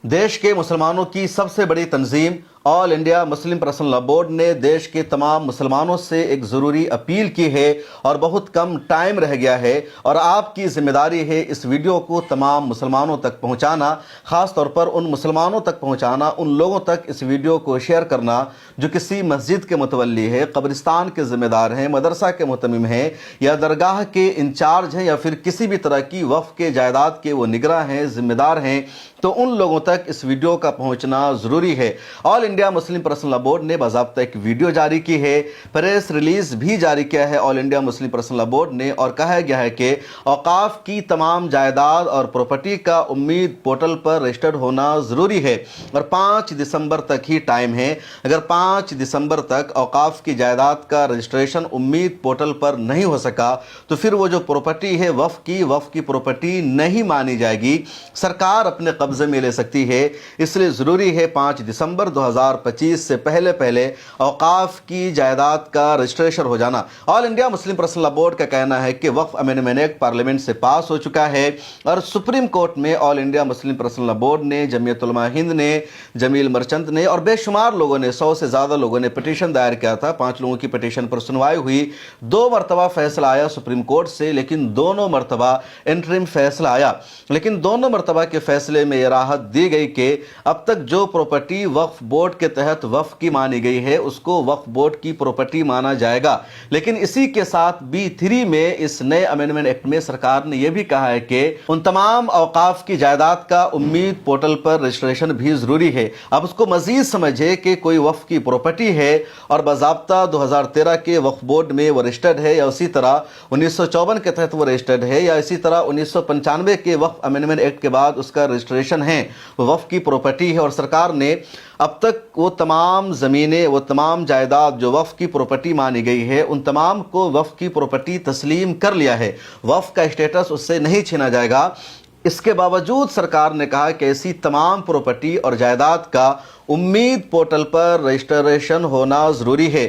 देश के मुसलमानों की सबसे बड़ी तंजीम all India Muslim personal law board ने देश के तमाम मुसलमानों से एक ज़रूरी अपील की है और बहुत कम टाइम रह गया है और आपकी ज़िम्मेदारी है इस वीडियो को तमाम मुसलमानों तक पहुंचाना, ख़ास तौर पर उन मुसलमानों तक पहुंचाना, उन लोगों तक इस वीडियो को शेयर करना जो किसी मस्जिद के मुतवल्ली है, कब्रिस्तान के ज़िम्मेदार हैं, मदरसा के मुतमिम हैं या दरगाह के इंचार्ज हैं या फिर किसी भी तरह की वफ़ के जायदाद के वो निगरां हैं, ज़िम्मेदार हैं। तो उन लोगों तक इस वीडियो का पहुंचना ज़रूरी है। All India Muslim personal law board ने बाज़ाब्ता एक वीडियो जारी की है, प्रेस रिलीज़ भी जारी किया है all India Muslim personal law board ने, और कहा गया है कि औकाफ की तमाम जायदाद और प्रॉपर्टी का उम्मीद पोर्टल पर रजिस्टर्ड होना ज़रूरी है और 5 दिसंबर तक ही टाइम है। अगर 5 दिसंबर तक औकाफ की जायदाद का रजिस्ट्रेशन उम्मीद पोर्टल पर नहीं हो सका तो फिर वो जो प्रॉपर्टी है वफ़ की प्रॉपर्टी नहीं मानी जाएगी, सरकार अपने कब्जे में ले सकती है। इसलिए ज़रूरी है 5 दिसंबर 2025 से पहले औकाफ की जायदाद का रजिस्ट्रेशन हो जाना। All India Muslim personal law board का कहना है कि वक्फ अमेंडमेंट एक्ट पार्लियामेंट से पास हो चुका है और सुप्रीम कोर्ट में all India Muslim personal law board ने, जमीयत उलमा हिंद ने, जमील मर्चेंट ने और बेशुमार लोगों ने, 100 से ज़्यादा लोगों ने पिटीशन दायर किया था। 5 लोगों की पिटीशन पर सुनवाई हुई। 2 मरतबा फैसला आया सुप्रीम कोर्ट से, लेकिन दोनों मरतबा इंटरिम फैसला आया, लेकिन दोनों मरतबा के फैसले में यह राहत दी गई कि अब तक जो प्रॉपर्टी वक्फ बोर्ड के तहत वक्फ की मानी गई है उसको वक्फ बोर्ड की प्रॉपर्टी माना जाएगा। लेकिन इसी के साथ B3 में इस नए अमेंडमेंट एक्ट में सरकार ने यह भी कहा है कि उन तमाम औकाफ की जायदाद का उम्मीद पोर्टल पर रजिस्ट्रेशन भी जरूरी है। अब उसको मजीद समझे कि कोई वक्फ की प्रॉपर्टी है और बाज़ाब्ता 2013 के वक्फ बोर्ड में वो रजिस्टर्ड है या उसी तरह 1954 के तहत वो रजिस्टर्ड है या इसी तरह 1995 के वक्फ अमेंडमेंट एक्ट के बाद उसका रजिस्ट्रेशन है, वक्फ की प्रॉपर्टी है और सरकार ने अब तक वो तमाम ज़मीनें, वो तमाम जायदाद जो वफ़ की प्रॉपर्टी मानी गई है उन तमाम को वफ़ की प्रॉपर्टी तस्लीम कर लिया है। वफ़ का स्टेटस उससे नहीं छीना जाएगा। इसके बावजूद सरकार ने कहा कि ऐसी तमाम प्रॉपर्टी और जायदाद का उम्मीद पोर्टल पर रजिस्ट्रेशन होना ज़रूरी है।